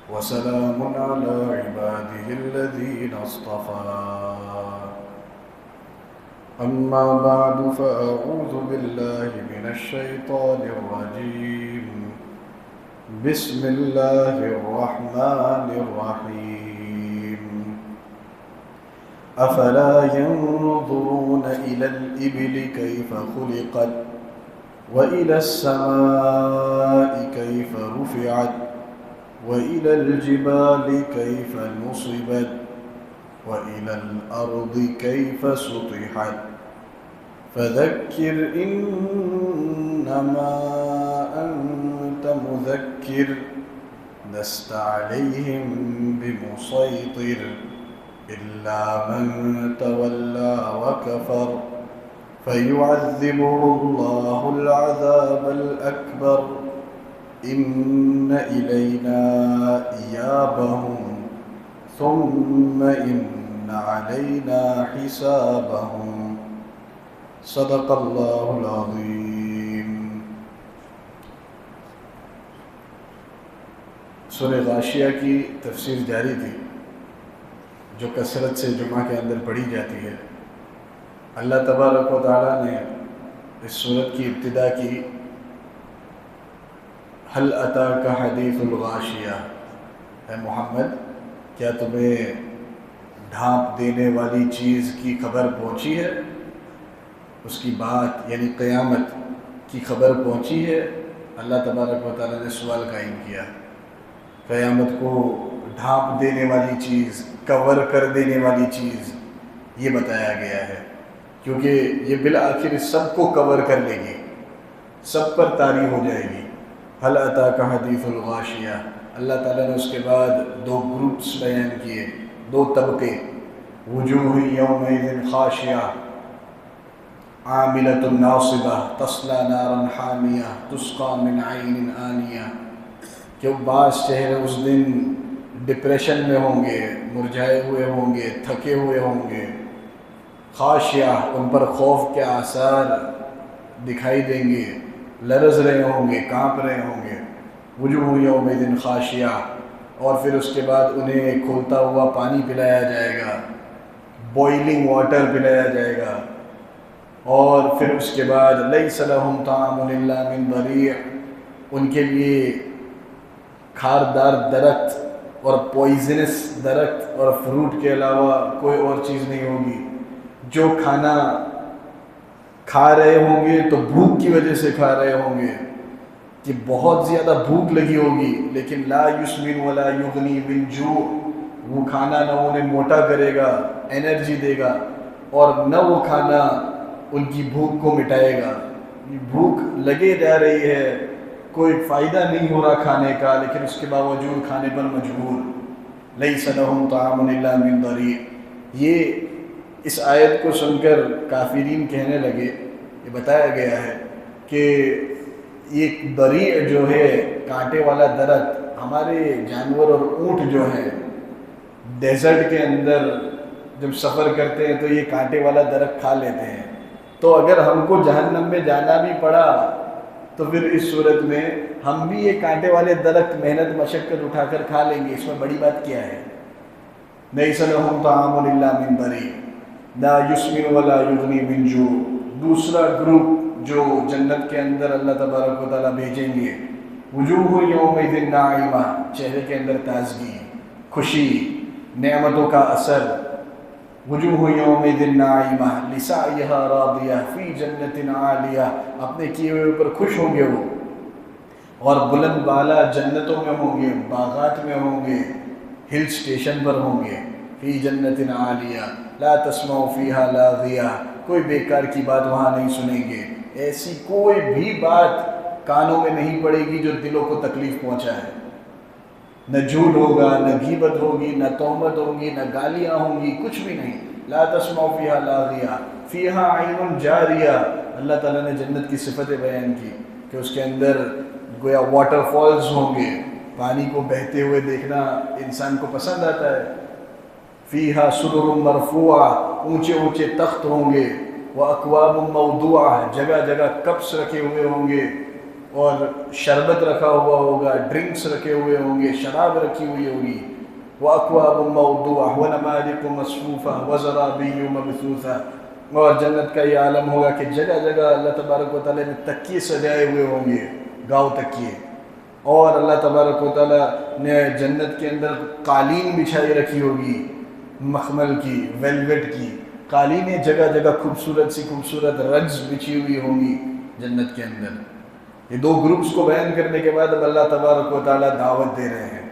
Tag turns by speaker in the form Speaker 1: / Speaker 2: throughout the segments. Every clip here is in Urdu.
Speaker 1: وسلام على عباده الذين اصطفى. أما بعد فأعوذ بالله من الشيطان الرجيم. بسم الله الرحمن الرحيم. أفلا ينظرون إلى الإبل كيف خلقت وإلى السماء كيف رفعت وإلى الجبال كيف نصبت وإلى الأرض كيف سطحت فذكر إنما أنت مذكر لست عليهم بمسيطر إلا من تولى وكفر فيعذبه الله العذاب الأكبر إن إلينا إيابهم ثم إن علينا حسابهم. صدق اللہ العظیم. سورہ غاشیہ کی تفسیر جاری تھی جو کثرت سے جمعہ کے اندر پڑھی جاتی ہے. اللہ تبارک و تعالیٰ نے اس سورت کی ابتدا کی حل اتاک حدیث الغاشیہ. اے محمد، کیا تمہیں ڈھانپ دینے والی چیز کی خبر پہنچی ہے؟ اس کی بات یعنی قیامت کی خبر پہنچی ہے؟ اللہ تبارک و تعالیٰ نے سوال قائم کیا. قیامت کو ڈھانپ دینے والی چیز، کور کر دینے والی چیز یہ بتایا گیا ہے، کیونکہ یہ بالآخر سب کو کور کر لے گی، سب پر طاری ہو جائے گی. حل اتاک حدیث الغاشیہ. اللہ تعالیٰ نے اس کے بعد دو گروپس بیان کیے، دو طبقے. وجوہ یومئذ خاشعہ عاملۃ ناصبہ تصلی نارا حامیہ تسقی من عین آنیہ. کہ بعض چہرے اس دن ڈپریشن میں ہوں گے، مرجھائے ہوئے ہوں گے، تھکے ہوئے ہوں گے. خاشعہ، ان پر خوف کے آثار دکھائی دیں گے، لرز رہے ہوں گے، کانپ رہے ہوں گے. وجوہ یومئذ خاشعہ. اور پھر اس کے بعد انہیں کھولتا ہوا پانی پلایا جائے گا، بوائلنگ واٹر پلایا جائے گا. اور پھر اس کے بعد لیس لہم طعام الا من ضریع. ان کے لیے کھاردار درخت اور پوائزنس درخت اور فروٹ کے علاوہ کوئی اور چیز نہیں ہوگی. جو کھانا کھا رہے ہوں گے تو بھوک کی وجہ سے کھا رہے ہوں گے، کہ بہت زیادہ بھوک لگی ہوگی، لیکن لا یسمن ولا یغنی من جوع. وہ کھانا نہ انہیں موٹا کرے گا، انرجی دے گا، اور نہ وہ کھانا ان کی بھوک کو مٹائے گا. بھوک لگے جا رہی ہے، کوئی فائدہ نہیں ہو رہا کھانے کا، لیکن اس کے باوجود کھانے پر مجبور. لیس لہم طعام الا من ضریع. یہ اس آیت کو سن کر کافرین کہنے لگے، یہ بتایا گیا ہے کہ یہ ضریع جو ہے کانٹے والا درخت، ہمارے جانور اور اونٹ جو ہیں ڈیزرٹ کے اندر جب سفر کرتے ہیں تو یہ کانٹے والا درخت کھا لیتے ہیں. تو اگر ہم کو جہنم میں جانا بھی پڑا تو پھر اس صورت میں ہم بھی یہ کانٹے والے درخت محنت مشقت اٹھا کر کھا لیں گے. اس میں بڑی بات کیا ہے؟ لیس لہم طعام الا من ضریع لا یسمن ولا یغنی من جوع. دوسرا گروپ جو جنت کے اندر اللہ تبارک و تعالیٰ بھیجیں گے، وجوہ یومئذ ناعمہ، چہرے کے اندر تازگی، خوشی، نعمتوں کا اثر. وجوہ یومئذ ناعمہ لسعیہا راضیہ فی جنت عالیہ. اپنے کیے ہوئے پر خوش ہوں گے وہ، اور بلند بالا جنتوں میں ہوں گے، باغات میں ہوں گے، ہل سٹیشن پر ہوں گے. فی جنت عالیہ لا تسمع فیہا لاغیہ. کوئی بیکار کی بات وہاں نہیں سنیں گے. ایسی کوئی بھی بات کانوں میں نہیں پڑے گی جو دلوں کو تکلیف پہنچائے. نہ جھوٹ ہوگا، نہ غیبت ہوگی، نہ تہمت ہوگی، نہ گالیاں ہوں گی، کچھ بھی نہیں. لا تسمع فیہا لاغیہ فیہا عین جاریہ. اللہ تعالیٰ نے جنت کی صفتیں بیان کی کہ اس کے اندر گویا واٹر فالز ہوں گے. پانی کو بہتے ہوئے دیکھنا انسان کو پسند آتا ہے. فیہا سرر مرفوعہ، اونچے اونچے تخت ہوں گے. وَأَكْوَابٌ مَوْضُوعَةٌ، جگہ جگہ کپس رکھے ہوئے ہوں گے. اور شربت رکھا ہوا ہوگا، ڈرنکس رکھے ہوئے ہوں گے، شراب رکھی ہوئی ہوگی، وَأَكْوَابٌ مَوْضُوعَةٌ وَنَمَارِقُ مَصْفُوفَةٌ وَزَرَابِيُّ مَبْثُوثَةٌ۔ اور جنت کا یہ عالم ہوگا کہ جگہ جگہ اللہ تبارک و تعالیٰ نے تکیے سجائے ہوئے ہوں گے، گاؤ تکیے، اور اللہ تبارک و تعالیٰ نے جنت کے اندر قالین بچھائی رکھی ہوگی، مخمل کی، ویلویٹ کی قالینیں جگہ جگہ خوبصورت سی خوبصورت رگز بچھی ہوئی ہوں گی جنت کے اندر۔ یہ دو گروپس کو بیان کرنے کے بعد اب اللہ تبارک و تعالیٰ دعوت دے رہے ہیں،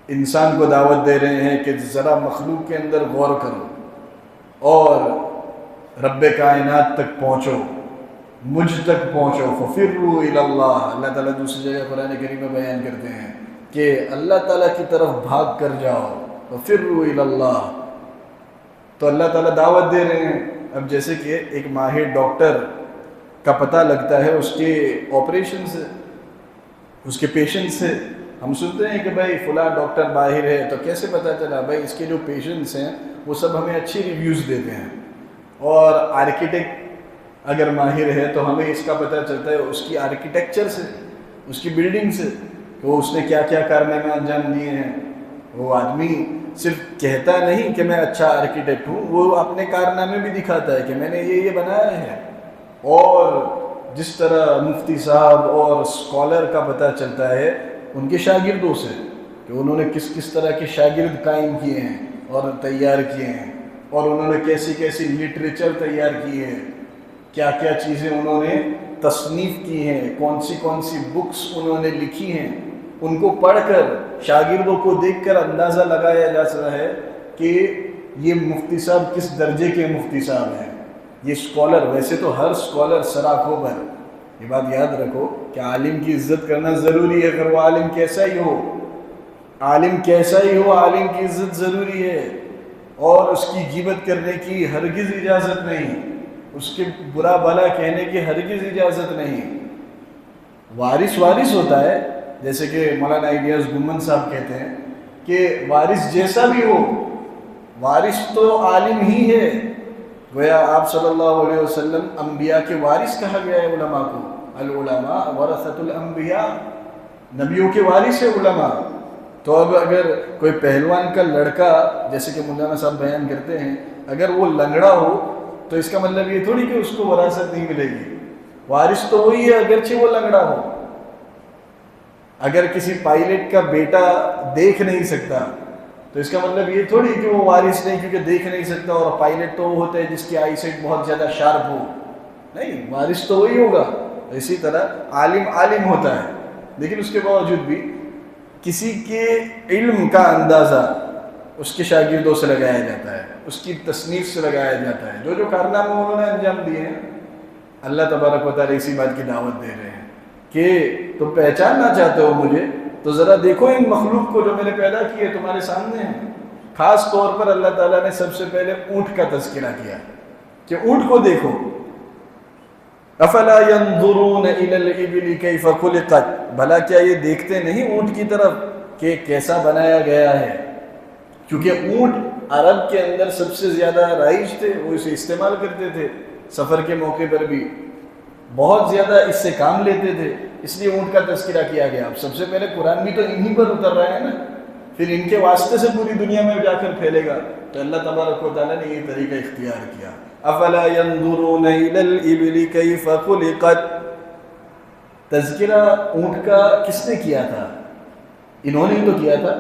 Speaker 1: انسان کو دعوت دے رہے ہیں کہ ذرا مخلوق کے اندر غور کرو اور رب کائنات تک پہنچو، مجھ تک پہنچو، ففروا الی اللہ۔ اللہ تعالیٰ دوسری جگہ قرآن کریم میں بیان کرتے ہیں کہ اللہ تعالیٰ کی طرف بھاگ کر جاؤ، ففروا الی اللہ۔ تو اللہ تعالیٰ دعوت دے رہے ہیں۔ اب جیسے کہ ایک ماہر ڈاکٹر کا پتہ لگتا ہے اس کے آپریشن سے، اس کے پیشنٹ سے۔ ہم سنتے ہیں کہ بھائی فلاں ڈاکٹر ماہر ہے، تو کیسے پتہ چلا؟ بھائی اس کے جو پیشنٹس ہیں وہ سب ہمیں اچھی ریویوز دیتے ہیں، اور آرکیٹیکٹ اگر ماہر ہے تو ہمیں اس کا پتہ چلتا ہے اس کی آرکیٹیکچر سے، اس کی بلڈنگ سے، کہ وہ اس نے کیا کیا کارنامے انجام دیے ہیں۔ وہ آدمی صرف کہتا نہیں کہ میں اچھا آرکیٹیکٹ ہوں، وہ اپنے کارنامے بھی دکھاتا ہے کہ میں نے یہ بنایا ہے۔ اور جس طرح مفتی صاحب اور اسکالر کا پتہ چلتا ہے ان کے شاگردوں سے کہ انہوں نے کس کس طرح کے شاگرد قائم کیے ہیں اور تیار کیے ہیں، اور انہوں نے کیسی کیسی لٹریچر تیار کی ہے، کیا کیا چیزیں انہوں نے تصنیف کی ہیں، کون سی بکس انہوں نے لکھی ہیں، ان کو پڑھ کر شاگردوں کو دیکھ کر اندازہ لگایا جا سکتا ہے کہ یہ مفتی صاحب کس درجے کے مفتی صاحب ہیں، یہ اسکالر۔ ویسے تو ہر اسکالر سراخوں پر، یہ بات یاد رکھو کہ عالم کی عزت کرنا ضروری ہے، اگر وہ عالم کیسا ہی ہو، عالم کیسا ہی ہو، عالم کی عزت ضروری ہے، اور اس کی غیبت کرنے کی ہرگز اجازت نہیں، اس کے برا بھلا کہنے کی ہرگز اجازت نہیں۔ وارث ہوتا ہے، جیسے کہ مولانا الیاس گمن صاحب کہتے ہیں کہ وارث جیسا بھی ہو، وارث تو عالم ہی ہے۔ گویا آپ صلی اللہ علیہ وسلم انبیاء کے وارث کہا گیا ہے علماء کو، العلماء ورثۃ الانبیاء، نبیوں کے وارث ہے علماء۔ تو اب اگر کوئی پہلوان کا لڑکا، جیسے کہ مولانا صاحب بیان کرتے ہیں، اگر وہ لنگڑا ہو تو اس کا مطلب یہ تھوڑی کہ اس کو وراثت نہیں ملے گی، وارث تو وہی ہے اگرچہ وہ لنگڑا ہو۔ اگر کسی پائلٹ کا بیٹا دیکھ نہیں سکتا تو اس کا مطلب یہ تھوڑی کہ وہ وارث نہیں، کیونکہ دیکھ نہیں سکتا، اور پائلٹ تو وہ ہوتا ہے جس کی آئی سائٹ بہت زیادہ شارپ ہو، نہیں، وارث تو وہی ہوگا۔ اسی طرح عالم ہوتا ہے، لیکن اس کے باوجود بھی کسی کے علم کا اندازہ اس کے شاگردوں سے لگایا جاتا ہے، اس کی تصنیف سے لگایا جاتا ہے، جو کارنامے انہوں نے انجام دیے ہیں۔ اللہ تبارک و تعالیٰ اسی بات کی دعوت دے رہے ہیں کہ تم پہچاننا چاہتے ہو مجھے تو ذرا دیکھو ان مخلوق کو جو میں نے پیدا کی ہے، تمہارے سامنے ہیں۔ خاص طور پر اللہ تعالیٰ نے سب سے پہلے اونٹ کا تذکرہ کیا کہ اونٹ کو دیکھو، افلا ينظرون الى الابل كيف خلقت، بھلا کیا یہ دیکھتے نہیں اونٹ کی طرف کہ کیسا بنایا گیا ہے؟ کیونکہ اونٹ عرب کے اندر سب سے زیادہ رائج تھے، وہ اسے استعمال کرتے تھے، سفر کے موقع پر بھی بہت زیادہ اس سے کام لیتے تھے، اس لیے اونٹ کا تذکرہ کیا گیا۔ اب سب سے پہلے قرآن بھی تو انہی پر اتر رہا ہے نا، پھر ان کے واسطے سے پوری دنیا میں جا کر پھیلے گا، تو اللہ تبارک و تعالیٰ نے یہ طریقہ اختیار کیا۔ افلا ينظرون الى الابل كيف خلقت، تذکرہ اونٹ کا کس نے کیا تھا؟ انہوں نے تو کیا تھا،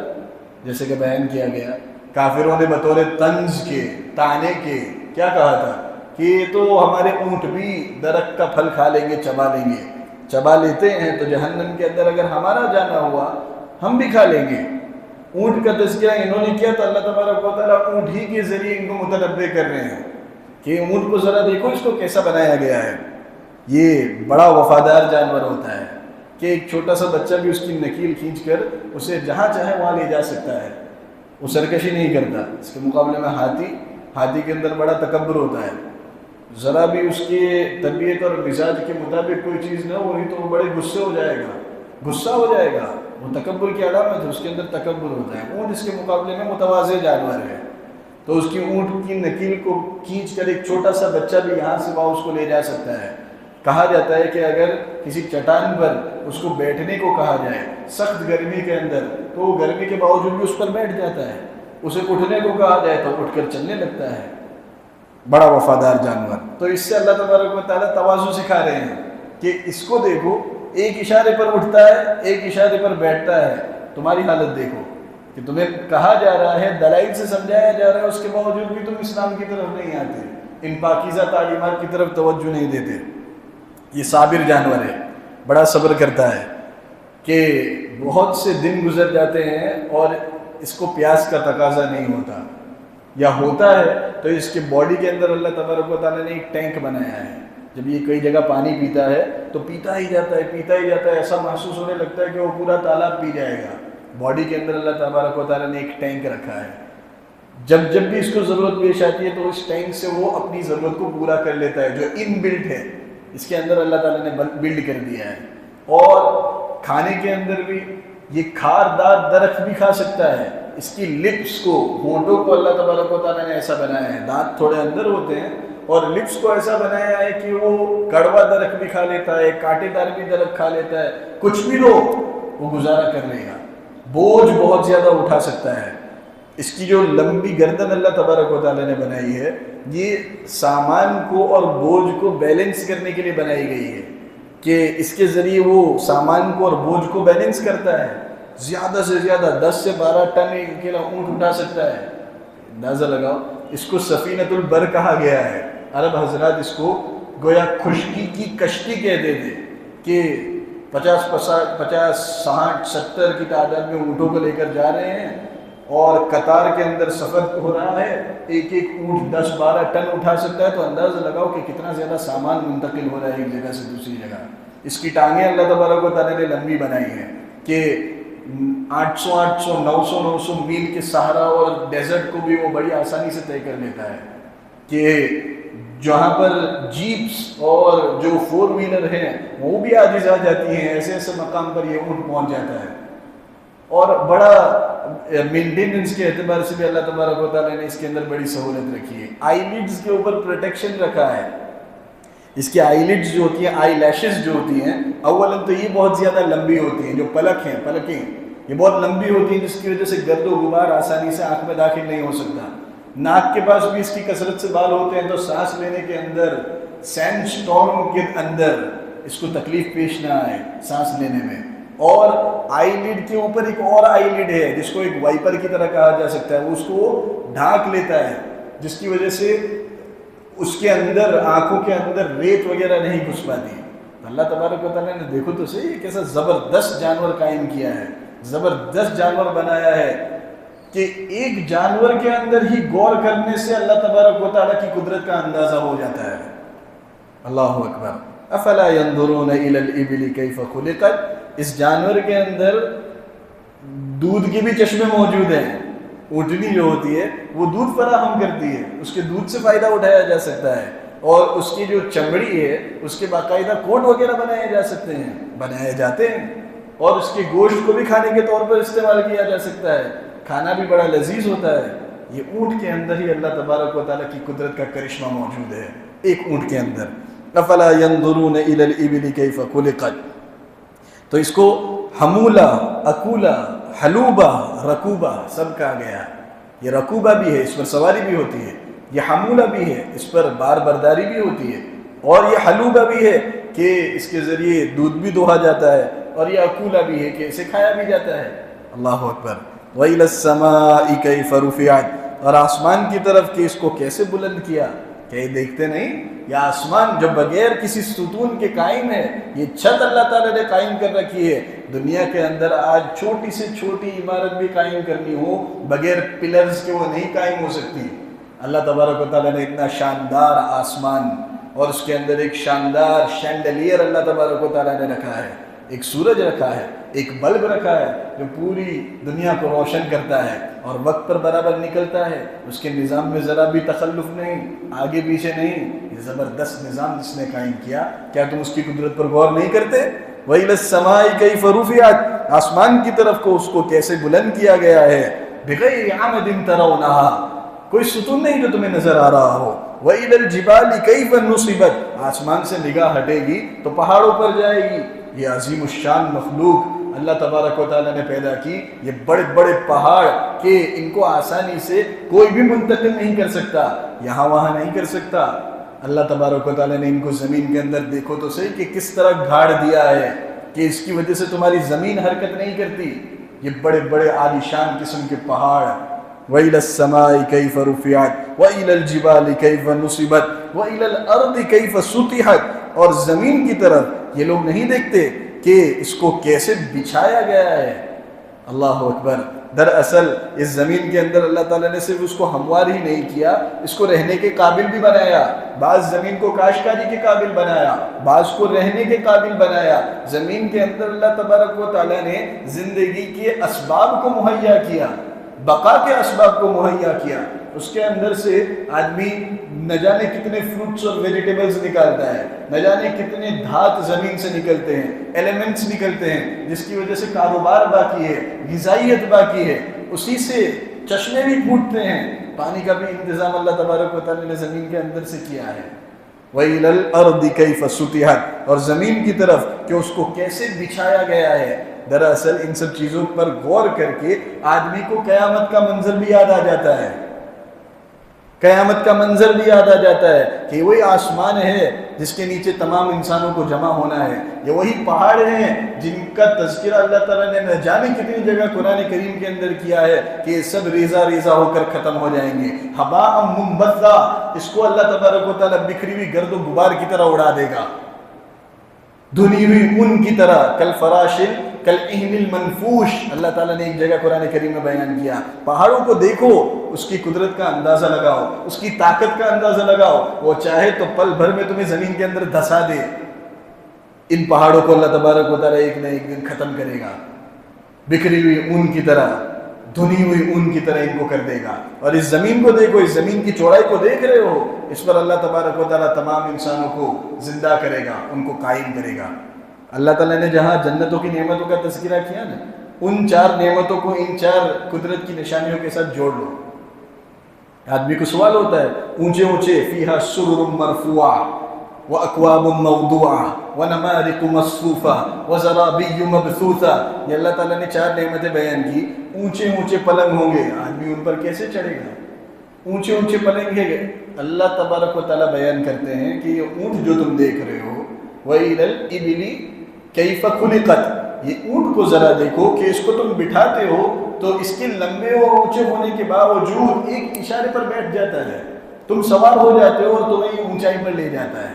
Speaker 1: جیسے کہ بیان کیا گیا۔ کافروں نے بطور طنز کے، طعنے کے کیا کہا تھا کہ یہ تو ہمارے اونٹ بھی درخت کا پھل کھا لیں گے، چبا لیں گے، چبا لیتے ہیں تو جہنم کے اندر اگر ہمارا جانا ہوا ہم بھی کھا لیں گے۔ اونٹ کا تذکرہ انہوں نے کیا تو اللہ تبارک و تعالیٰ اونٹ ہی کے ذریعے ان کو متنبع کر رہے ہیں کہ اونٹ کو ذرا دیکھو اس کو کیسا بنایا گیا ہے۔ یہ بڑا وفادار جانور ہوتا ہے کہ ایک چھوٹا سا بچہ بھی اس کی نکیل کھینچ کر اسے جہاں چاہے وہاں لے جا سکتا ہے، وہ سرکشی نہیں کرتا۔ اس کے مقابلے میں ہاتھی کے اندر بڑا تکبر ہوتا ہے، ذرا بھی اس کی طبیعت اور مزاج کے مطابق کوئی چیز نہ ہوئی تو وہ بڑے غصہ ہو جائے گا، وہ تکبر کی علامت ہے، اس کے اندر تکبر ہوتا ہے۔ اونٹ اس کے مقابلے میں متواضع جانور ہے، تو اس کی اونٹ کی نکیل کو کھینچ کر ایک چھوٹا سا بچہ بھی یہاں سے وہاں اس کو لے جا سکتا ہے۔ کہا جاتا ہے کہ اگر کسی چٹان پر اس کو بیٹھنے کو کہا جائے سخت گرمی کے اندر تو وہ گرمی کے باوجود بھی اس پر بیٹھ جاتا ہے، اسے اٹھنے کو کہا جائے تو اٹھ کر چلنے لگتا ہے، بڑا وفادار جانور۔ تو اس سے اللہ تبارک و تعالیٰ تواضع سکھا رہے ہیں کہ اس کو دیکھو، ایک اشارے پر اٹھتا ہے، ایک اشارے پر بیٹھتا ہے، تمہاری حالت دیکھو کہ تمہیں کہا جا رہا ہے، دلائل سے سمجھایا جا رہا ہے، اس کے باوجود بھی تم اسلام کی طرف نہیں آتے، ان پاکیزہ تعلیمات کی طرف توجہ نہیں دیتے۔ یہ صابر جانور ہے، بڑا صبر کرتا ہے کہ بہت سے دن گزر جاتے ہیں اور اس کو پیاس کا تقاضا نہیں ہوتا، یا ہوتا ہے تو اس کے باڈی کے اندر اللہ تبارک و تعالیٰ نے ایک ٹینک بنایا ہے، جب یہ کئی جگہ پانی پیتا ہے تو پیتا ہی جاتا ہے، پیتا ہی جاتا ہے، ایسا محسوس ہونے لگتا ہے کہ وہ پورا تالاب پی جائے گا۔ باڈی کے اندر اللہ تبارک و تعالیٰ نے ایک ٹینک رکھا ہے، جب جب بھی اس کو ضرورت پیش آتی ہے تو اس ٹینک سے وہ اپنی ضرورت کو پورا کر لیتا ہے، جو ان بلٹ ہے اس کے اندر اللہ تعالیٰ نے بلڈ کر دیا ہے۔ اور کھانے کے اندر بھی یہ کھاردار درخت بھی کھا سکتا ہے، اس کی لپس کو، ہونٹوں کو اللہ تبارک و تعالیٰ نے ایسا بنایا ہے، دانت تھوڑے اندر ہوتے ہیں اور لپس کو ایسا بنایا ہے کہ وہ کڑوا درخت بھی کھا لیتا ہے، کانٹے دار بھی درخت کھا لیتا ہے، کچھ بھی لو وہ گزارا کر لے گا، بوجھ بہت زیادہ اٹھا سکتا ہے۔ اس کی جو لمبی گردن اللہ تبارک و تعالیٰ نے بنائی ہے، یہ سامان کو اور بوجھ کو بیلنس کرنے کے لیے بنائی گئی ہے کہ اس کے ذریعے وہ سامان کو اور بوجھ کو بیلنس کرتا ہے۔ زیادہ سے زیادہ 10 سے 12 ٹن ایک اکیلا اونٹ اٹھا سکتا ہے۔ اندازہ لگاؤ، اس کو سفینۃ البر کہا گیا ہے۔ عرب حضرات اس کو گویا خشکی کی کشتی کہتے تھے کہ 50 60 70 کی تعداد میں اونٹوں کو لے کر جا رہے ہیں اور قطار کے اندر سفر ہو رہا ہے، ایک ایک اونٹ 10-12 ٹن اٹھا سکتا ہے، تو اندازہ لگاؤ کہ کتنا زیادہ سامان منتقل ہو رہا ہے ایک جگہ سے دوسری جگہ۔ اس کی ٹانگیں اللہ تبارک و تعالیٰ نے لمبی بنائی ہیں کہ 800 900 میل کے صحرا اور ڈیزرٹ کو بھی وہ بڑی آسانی سے طے کر لیتا ہے، کہ جہاں پر جیپس اور جو 4 ویلر ہیں وہ بھی عاجز آ جاتی ہیں، ایسے ایسے مقام پر یہ اونٹ پہنچ جاتا ہے۔ اور بڑا مینٹیننس کے اعتبار سے بھی اللہ تبارک و تعالیٰ نے اس کے اندر بڑی سہولت رکھی ہے۔ آئی لیڈز کے اوپر پروٹیکشن رکھا ہے، اس کی آئی لیڈز جو ہوتی ہیں، آئی لیشز جو ہوتی ہیں، اولاً تو یہ بہت زیادہ لمبی ہوتی ہیں، جو پلکیں یہ بہت لمبی ہوتی ہیں، جس کی وجہ سے گرد و غبار آسانی سے آنکھ میں داخل نہیں ہو سکتا۔ ناک کے پاس بھی اس کی کثرت سے بال ہوتے ہیں، تو سانس لینے کے اندر، سینڈ سٹورم کے اندر اس کو تکلیف پیش نہ آئے سانس لینے میں۔ اور آئی لیڈ کے اوپر ایک اور آئی لیڈ ہے جس کو ایک وائپر کی طرح کہا جا سکتا ہے، وہ اس کو ڈھانک لیتا ہے، جس کی وجہ سے اس کے اندر، آنکھوں کے اندر ریت وغیرہ نہیں گھس پاتی۔ اللہ تبارک و تعالیٰ نے دیکھو تو صحیح یہ کیسا زبردست جانور قائم کیا ہے، زبردست جانور بنایا ہے کہ ایک جانور کے اندر ہی غور کرنے سے اللہ تبارک و تعالیٰ کی قدرت کا اندازہ ہو جاتا ہے۔ اللہ اکبر۔ افلا ينظرون الى الابل كيف خلقت، اس جانور کے اندر دودھ کے بھی چشمے موجود ہیں۔ اونٹنی جو ہوتی ہے وہ دودھ فراہم کرتی ہے، اس کے دودھ سے فائدہ اٹھایا جا سکتا ہے، اور اس کی جو چمڑی ہے اس کے باقاعدہ کوٹ وغیرہ بنائے جا سکتے ہیں، بنائے جاتے ہیں، اور اس کے گوشت کو بھی کھانے کے طور پر استعمال کیا جا سکتا ہے، کھانا بھی بڑا لذیذ ہوتا ہے۔ یہ اونٹ کے اندر ہی اللہ تبارک و تعالیٰ کی قدرت کا کرشمہ موجود ہے، ایک اونٹ کے اندر۔ افلا ينظرون الى الابل كيف خلقت، تو اس کو حمولہ، اکولہ، حلوبہ، رکوبہ سب کہا گیا۔ یہ رکوبہ بھی ہے، اس پر سواری بھی ہوتی ہے، یہ حمولہ بھی ہے، اس پر بار برداری بھی ہوتی ہے، اور یہ حلوبہ بھی ہے کہ اس کے ذریعے دودھ بھی دوہا جاتا ہے، اور یہ اکولہ بھی ہے کہ اسے کھایا بھی جاتا ہے۔ اللہ اکبر۔ وَإِلَى السَّمَاءِ كَيْفَ رُفِعَتْ، اور آسمان کی طرف کہ اس کو کیسے بلند کیا، کہ یہ دیکھتے نہیں، یہ آسمان جو بغیر کسی ستون کے قائم ہے، یہ چھت اللہ تعالیٰ نے قائم کر رکھی ہے۔ دنیا کے اندر آج چھوٹی سے چھوٹی عمارت بھی قائم کرنی ہو، بغیر پلرز کے وہ نہیں قائم ہو سکتی۔ اللہ تبارک و تعالیٰ نے اتنا شاندار آسمان، اور اس کے اندر ایک شاندار شینڈلیئر اللہ تبارک و تعالیٰ نے رکھا ہے، ایک سورج رکھا ہے، ایک بلب رکھا ہے جو پوری دنیا کو روشن کرتا ہے اور وقت پر برابر نکلتا ہے، اس کے نظام میں ذرا بھی تخلف نہیں، آگے پیچھے نہیں۔ یہ زبردست نظام جس نے قائم کیا، کیا تم اس کی قدرت پر غور نہیں کرتے؟ وَإِلَى السَّمَاءِ كَيْفَ رُفِعَتْ، آسمان کی طرف کو اس کو کیسے بلند کیا گیا ہے، بِغَيْرِ عَمَدٍ تَرَوْنَهَا، کوئی ستون نہیں جو تمہیں نظر آ رہا ہو، وَإِلَى الْجِبَالِ كَيْفَ نُصِبَتْ، آسمان سے نگاہ ہٹے گی تو پہاڑوں پر جائے گی. یہ عظیم الشان مخلوق اللہ تبارک و تعالیٰ نے پیدا کی. یہ بڑے بڑے پہاڑ کہ ان کو آسانی سے کوئی بھی منتقل نہیں کر سکتا، یہاں وہاں نہیں کر سکتا. اللہ تبارک و تعالیٰ نے ان کو زمین کے اندر دیکھو تو صحیح کہ کس طرح گھاڑ دیا ہے کہ اس کی وجہ سے تمہاری زمین حرکت نہیں کرتی. یہ بڑے بڑے عالیشان قسم کے پہاڑ. وَإِلَى السَّمَاءِ كَيْفَ رُفِعَتْ وَإِلَى الْجِبَالِ كَيْفَ نُصِبَتْ وَإِلَى الْأَرْضِ كَيْفَ سُطِحَتْ، اور زمین کی طرف یہ لوگ نہیں دیکھتے کہ اس کو کیسے بچھایا گیا ہے. اللہ اکبر. دراصل اس زمین کے اندر اللہ تعالیٰ نے صرف اس کو ہموار ہی نہیں کیا، اس کو رہنے کے قابل بھی بنایا. بعض زمین کو کاشتکاری کے قابل بنایا، بعض کو رہنے کے قابل بنایا. زمین کے اندر اللہ تبارک و تعالیٰ نے زندگی کے اسباب کو مہیا کیا، بقا کے اسباب کو مہیا کیا. اس کے اندر سے آدمی نہ جانے کتنے فروٹس اور ویجیٹیبلز نکالتا ہے، نہ جانے کتنے دھات زمین سے نکلتے ہیں، ایلیمنٹس نکلتے ہیں، جس کی وجہ سے کاروبار باقی ہے، غذائیت باقی ہے. اسی سے چشمے بھی پھوٹتے ہیں. پانی کا بھی انتظام اللہ تبارک و تعالیٰ نے زمین کے اندر سے کیا ہے. وَإِلَى الْأَرْضِ كَيْفَ سُطِحَتْ، اور زمین کی طرف کہ اس کو کیسے بچھایا گیا ہے. دراصل ان سب چیزوں پر غور کر کے آدمی کو قیامت کا منظر بھی یاد آ جاتا ہے. قیامت کا منظر بھی یاد آ جاتا ہے کہ وہی آسمان ہے جس کے نیچے تمام انسانوں کو جمع ہونا ہے. یہ وہی پہاڑ ہیں جن کا تذکرہ اللہ تعالیٰ نے نہ جانے کتنی جگہ قرآن کریم کے اندر کیا ہے کہ یہ سب ریزہ ریزہ ہو کر ختم ہو جائیں گے. ہباء منبثا، اس کو اللہ تبارک و تعالیٰ بکھری ہوئی گرد و غبار کی طرح اڑا دے گا، دھنی ہوئی اون کی طرح. کل فراشل کل اہن المنفوش، اللہ تعالیٰ نے ایک جگہ قرآن کریم میں بیان کیا. پہاڑوں کو دیکھو، اس کی قدرت کا اندازہ لگاؤ، اس کی طاقت کا اندازہ لگاؤ. وہ چاہے تو پل بھر میں تمہیں زمین کے اندر دھسا دے. ان پہاڑوں کو اللہ تبارک و تعالیٰ ایک نہ ایک دن ختم کرے گا، بکھری ہوئی اون کی طرح، دھنی ہوئی اون کی طرح ان کو کر دے گا. اور اس زمین کو دیکھو، اس زمین کی چوڑائی کو دیکھ رہے ہو، اس پر اللہ تبارک و تعالیٰ تمام انسانوں کو زندہ کرے گا، ان کو قائم کرے گا. اللہ تعالیٰ نے جہاں جنتوں کی نعمتوں کا تذکرہ کیا نا، ان 4 نعمتوں کو ان 4 قدرت کی نشانیوں کے ساتھ جوڑ لو. آدمی کو سوال ہوتا ہے، اونچے اونچے فیہا سرر مرفوعہ وَأَكْوَابٌ مَوْضُوعَةٌ وَنَمَارِقُ مَصْفُوفَةٌ وَزَرَابِيُّ مَبْثُوثَةٌ. یہ اللہ تعالیٰ نے 4 نعمتیں بیان کی. اونچے اونچے پلنگ ہوں گے، آدمی ان پر کیسے چڑھے گا؟ اونچے اونچے پلنگ ہے. اللہ تبارک و تعالیٰ بیان کرتے ہیں کہ یہ اونٹ جو تم دیکھ رہے ہو، وَإِلَى الْإِبِلِ كَيْفَ خُلِقَتْ، یہ اونٹ کو ذرا دیکھو کہ اس کو تم بٹھاتے ہو تو اس کے لمبے اور اونچے ہونے کے باوجود ایک اشارے پر بیٹھ جاتا ہے. تم سوار ہو جاتے ہو اور تمہیں اونچائی پر لے جاتا ہے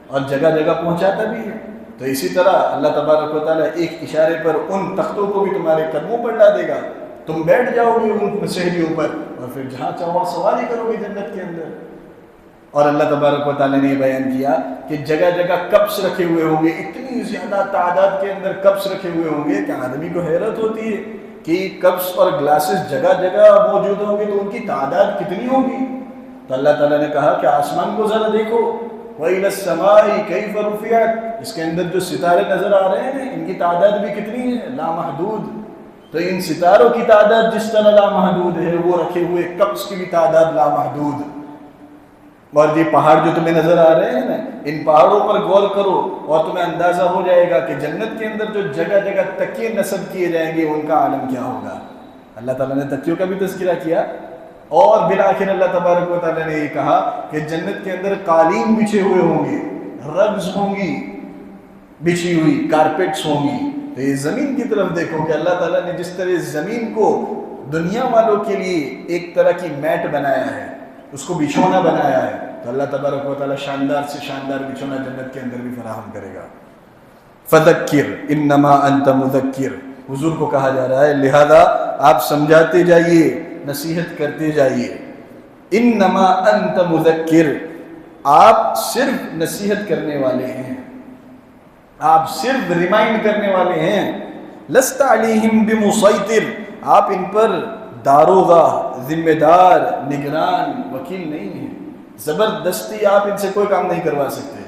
Speaker 1: اور جگہ جگہ پہنچاتا بھی ہے. تو اسی طرح اللہ تبارک و تعالیٰ ایک اشارے پر ان تختوں کو بھی تمہارے قدموں پر لا دے گا. تم بیٹھ جاؤ گے ان سہریوں پر اور پھر جہاں چاہو سواری کرو گے جنت کے اندر. اور اللہ تبارک و تعالیٰ نے یہ بیان کیا کہ جگہ جگہ کپس رکھے ہوئے ہوں گے، اتنی زیادہ تعداد کے اندر کپس رکھے ہوئے ہوں گے کہ آدمی کو حیرت ہوتی ہے کہ کپس اور گلاسز جگہ جگہ موجود ہوں گے تو ان کی تعداد کتنی ہوگی. تو اللہ تعالیٰ نے کہا کہ آسمان کو ذرا دیکھو، وَإِلَى السَّمَاءِ كَيْفَ رُفِعَتْ، اس کے اندر جو ستارے نظر آ رہے ہیں ان کی تعداد بھی کتنی ہے؟ لامحدود. تو ان ستاروں کی تعداد جس طرح لامحدود ہے، وہ رکھے ہوئے کپس کی بھی تعداد لامحدود. اور یہ پہاڑ جو تمہیں نظر آ رہے ہیں نا، ان پہاڑوں پر غور کرو اور تمہیں اندازہ ہو جائے گا کہ جنت کے اندر جو جگہ جگہ تکیے نصب کیے جائیں گے ان کا عالم کیا ہوگا. اللہ تعالیٰ نے تکیوں کا بھی تذکرہ کیا اور بالآخر اللہ تبارک و تعالیٰ نے یہ کہا کہ جنت کے اندر قالین بچھے ہوئے ہوں گے، رگز ہوں گی بچھی ہوئی، کارپیٹس ہوں گی. تو یہ زمین کی طرف دیکھو کہ اللہ تعالیٰ نے جس طرح زمین کو دنیا والوں کے لیے ایک طرح کی میٹ بنایا ہے، اس کو بچھونا بنایا ہے، تو اللہ تبارک و تعالیٰ شاندار سے شاندار بچھونا جنت کے اندر بھی فراہم کرے گا. فذکر انما انت مذکر، حضور کو کہا جا رہا ہے لہذا آپ سمجھاتے جائیے، نصیحت کرتے جائیے. انما انت مذکر، آپ صرف نصیحت کرنے والے ہیں، آپ صرف ریمائنڈ کرنے والے ہیں. لست علیہم بمسیطر، آپ ان پر داروغہ، ذمہ دار، نگران، وکیل نہیں ہیں. زبردستی آپ ان سے کوئی کام نہیں کروا سکتے.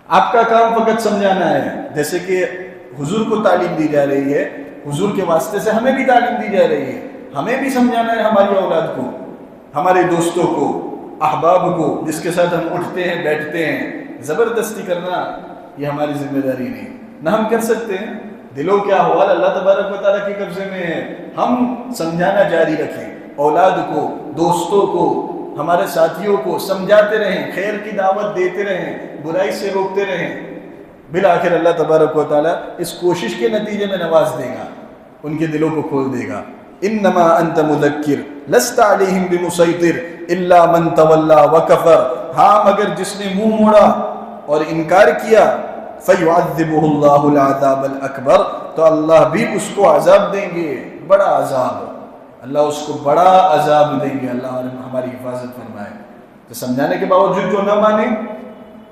Speaker 1: آپ کا کام فقط سمجھانا ہے. جیسے کہ حضور کو تعلیم دی جا رہی ہے، حضور کے واسطے سے ہمیں بھی تعلیم دی جا رہی ہے. ہمیں بھی سمجھانا ہے ہماری اولاد کو، ہمارے دوستوں کو، احباب کو جس کے ساتھ ہم اٹھتے ہیں بیٹھتے ہیں، زبردستی کرنا یہ ہماری ذمہ داری نہیں، نہ ہم کر سکتے ہیں۔ دلوں کے احوال اللہ تبارک و تعالیٰ کے قبضے میں ہے، ہم سمجھانا جاری رکھیں، اولاد کو، دوستوں کو، ہمارے ساتھیوں کو سمجھاتے رہیں، خیر کی دعوت دیتے رہیں، برائی سے روکتے رہیں، بالآخر اللہ تبارک و تعالیٰ اس کوشش کے نتیجے میں نواز دے گا، ان کے دلوں کو کھول دے گا۔ انما انت مذکر لست علیہم بمسیطر الا من تولی وکفر، ہاں مگر جس نے منہ موڑا اور انکار کیا، فیعذبہ اللہ العذاب الاکبر، تو اللہ بھی اس کو عذاب دیں گے، بڑا عذاب، اللہ اس کو بڑا عذاب دیں گے۔ اللہ ہماری حفاظت فرمائے۔ تو سمجھانے کے باوجود جو نہ مانے،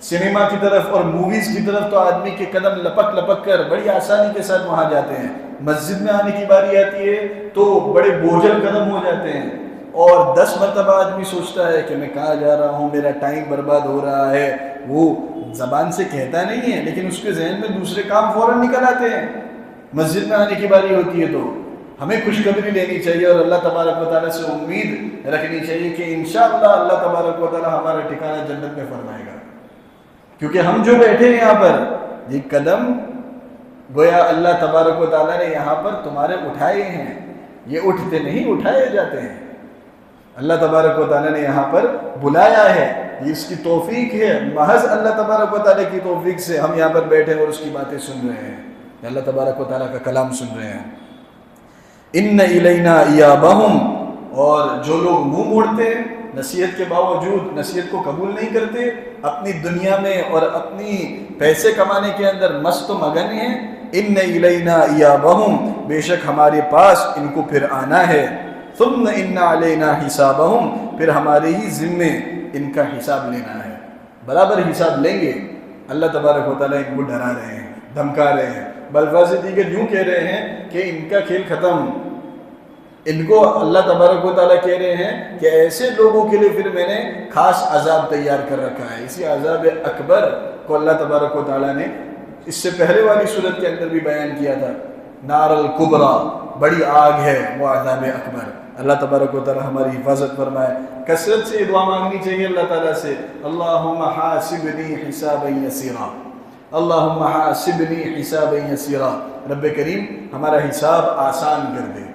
Speaker 1: سنیما کی طرف اور موویز کی طرف تو آدمی کے قدم لپک لپک کر بڑی آسانی کے ساتھ وہاں جاتے ہیں، مسجد میں آنے کی باری آتی ہے تو بڑے بوجھل قدم ہو جاتے ہیں، اور 10 مرتبہ آدمی سوچتا ہے کہ میں کہاں جا رہا ہوں، میرا ٹائم برباد ہو رہا ہے۔ وہ زبان سے کہتا نہیں ہے لیکن اس کے ذہن میں دوسرے کام فوراً نکل آتے ہیں۔ مسجد میں آنے کی باری ہوتی ہے تو ہمیں خوشخبری لینی چاہیے اور اللہ تبارک و تعالیٰ سے امید رکھنی چاہیے کہ انشاءاللہ اللہ تبارک و تعالیٰ ہمارا ٹھکانہ جنت میں فرمائے گا، کیونکہ ہم جو بیٹھے ہیں یہاں پر، یہ قدم گویا اللہ تبارک و تعالیٰ نے یہاں پر تمہارے اٹھائے ہیں، یہ اٹھتے نہیں اٹھائے جاتے ہیں۔ اللہ تبارک و تعالیٰ نے یہاں پر بلایا ہے، یہ اس کی توفیق ہے، محض اللہ تبارک و تعالیٰ کی توفیق سے ہم یہاں پر بیٹھے اور اس کی باتیں سن رہے ہیں، اللہ تبارک و تعالیٰ کا کلام سن رہے ہیں۔ ان الینا ایابہم، اور جو لوگ منہ موڑتے ہیں، نصیحت کے باوجود نصیحت کو قبول نہیں کرتے، اپنی دنیا میں اور اپنی پیسے کمانے کے اندر مست و مگن ہیں، ان الینا ایابہم، بے شک ہمارے پاس ان کو پھر آنا ہے، ثم ان علینا حسابہم، پھر ہمارے ہی ذمے ان کا حساب لینا ہے، برابر حساب لیں گے۔ اللہ تبارک و تعالیٰ ان کو ڈرا رہے ہیں، دھمکا رہے ہیں، بلفاظ دیگر یوں کہہ رہے ہیں کہ ان کا کھیل ختم۔ ان کو اللہ تبارک و تعالیٰ کہہ رہے ہیں کہ ایسے لوگوں کے لیے پھر میں نے خاص عذاب تیار کر رکھا ہے۔ اسی عذاب اکبر کو اللہ تبارک و تعالیٰ نے اس سے پہلے والی صورت کے اندر بھی بیان کیا تھا، نار الکبریٰ، بڑی آگ ہے وہ عذاب اکبر۔ اللہ تبارک و تعالیٰ ہماری حفاظت فرمائے۔ کثرت سے دعا مانگنی چاہیے اللہ تعالیٰ سے، اللہم حاسبنی حسابا یسیرا، اللہم حاسبنی حسابا یسیرا، رب کریم ہمارا حساب آسان کر دے،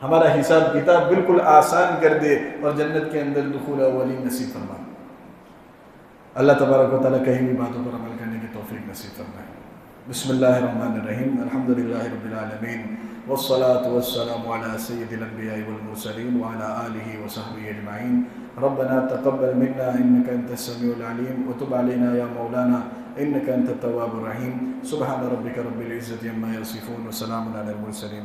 Speaker 1: ہمارا حساب کتاب بالکل آسان کر دے اور جنت کے اندر دخول اولین نصیب فرما۔ اللہ تبارک و تعالیٰ کہیں بھی باتوں پر عمل کرنے کی توفیق نصیب فرمائے۔ بسم اللہ الرحمن الرحیم، الحمدللہ رب العالمین، والصلاة والسلام على سید الانبیاء والمرسلین وعلى آلہ وصحبہ اجمعین۔ ربنا تقبل منا انك انت السمیع العلیم وتب علينا یا مولانا انك انت التواب الرحیم۔ سبحان ربک رب العزة عما یصفون وسلام علی المرسلین۔